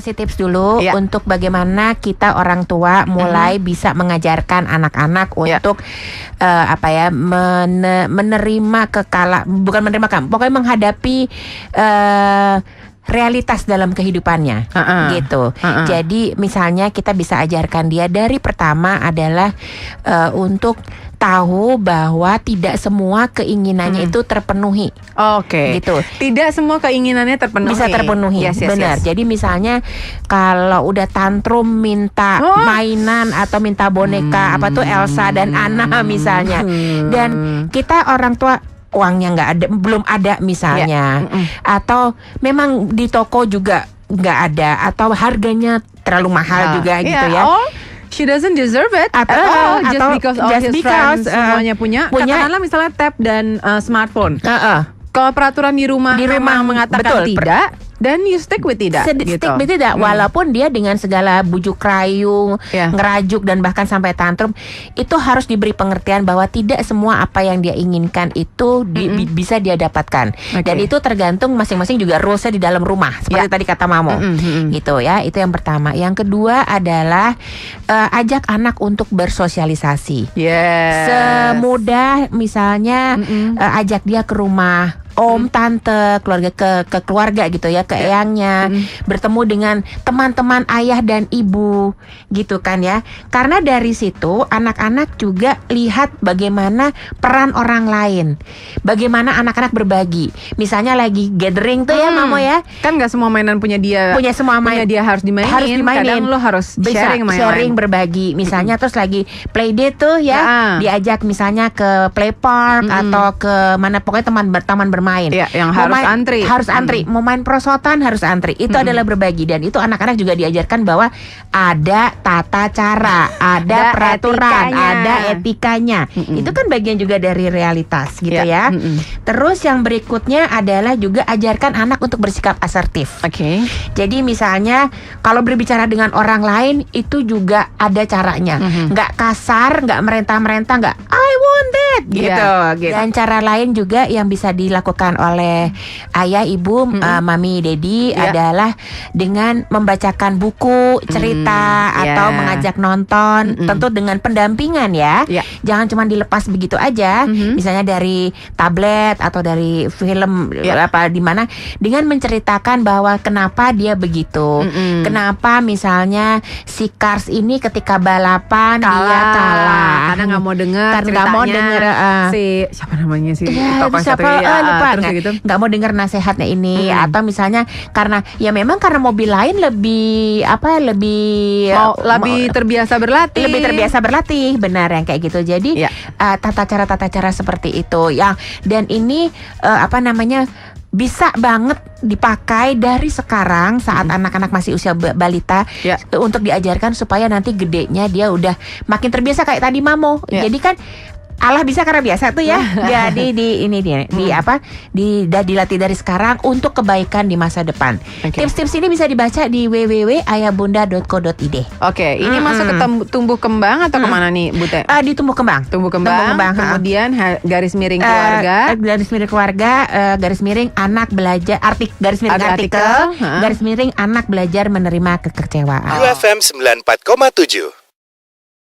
kasih tips dulu untuk bagaimana kita orang tua mulai bisa mengajarkan anak-anak untuk menerima bukan menerima, pokoknya menghadapi realitas dalam kehidupannya, gitu. Jadi misalnya kita bisa ajarkan dia dari pertama adalah untuk tahu bahwa tidak semua keinginannya itu terpenuhi. Gitu. Tidak semua keinginannya terpenuhi. Bisa terpenuhi, benar. Jadi misalnya kalau udah tantrum minta mainan atau minta boneka Elsa dan Anna misalnya, dan kita orang tua uangnya belum ada misalnya, atau memang di toko juga nggak ada, atau harganya terlalu mahal juga gitu ya. She doesn't deserve it just because all his friends semuanya punya. Katakanlah misalnya tab dan smartphone. Kalau peraturan di rumah memang mengatakan tidak, dan you stick with tidak. Stick with tidak, walaupun dia dengan segala bujuk rayu, ngerajuk dan bahkan sampai tantrum, itu harus diberi pengertian bahwa tidak semua apa yang dia inginkan itu bisa dia dapatkan. Dan itu tergantung masing-masing juga rulesnya di dalam rumah. Seperti tadi kata Mamo, gitu ya. Itu yang pertama. Yang kedua adalah ajak anak untuk bersosialisasi. Semudah misalnya ajak dia ke rumah om, tante, keluarga ke keluarga gitu ya, ke eyangnya, bertemu dengan teman-teman ayah dan ibu gitu kan ya. Karena dari situ anak-anak juga lihat bagaimana peran orang lain, bagaimana anak-anak berbagi. Misalnya lagi gathering tuh ya Mamo ya, kan nggak semua mainan punya dia harus dimainin. Kadang lo harus sharing berbagi. Misalnya terus lagi play date tuh ya, diajak misalnya ke play park atau ke mana, pokoknya taman bermain. Yang harus antri. Mau main prosotan harus antri. Itu adalah berbagi, dan itu anak-anak juga diajarkan bahwa ada tata cara, ada peraturan, ada etikanya. Itu kan bagian juga dari realitas gitu ya. Terus yang berikutnya adalah juga ajarkan anak untuk bersikap asertif. Jadi misalnya kalau berbicara dengan orang lain itu juga ada caranya. Nggak kasar, nggak merentah-merentah, nggak I want that gitu. Dan cara lain juga yang bisa dilakukan oleh ayah, ibu, mami, dedi adalah dengan membacakan buku, cerita atau mengajak nonton, tentu dengan pendampingan ya. Jangan cuma dilepas begitu aja. Misalnya dari tablet atau dari film di mana, dengan menceritakan bahwa kenapa dia begitu. Kenapa misalnya si Cars ini ketika balapan dia kalah. Karena nggak mau dengar ceritanya. Siapa namanya sih? Lupa. Nggak mau dengar nasihatnya ini, atau misalnya karena karena mobil lain lebih terbiasa berlatih, benar yang kayak gitu. Jadi tata cara seperti itu dan ini bisa banget dipakai dari sekarang saat anak-anak masih usia balita untuk diajarkan supaya nanti gedenya dia udah makin terbiasa kayak tadi Mamo. Jadi kan Allah bisa karena biasa tuh ya. Jadi dilatih dari sekarang untuk kebaikan di masa depan. Tips-tips ini bisa dibaca di www.ayahbunda.co.id. Ini masuk ke tumbuh kembang atau kemana nih, Bute? Di tumbuh kembang. Kemudian garis miring keluarga. Garis miring anak belajar garis miring artikel. Garis miring anak belajar menerima kekecewaan. UFM 94,7.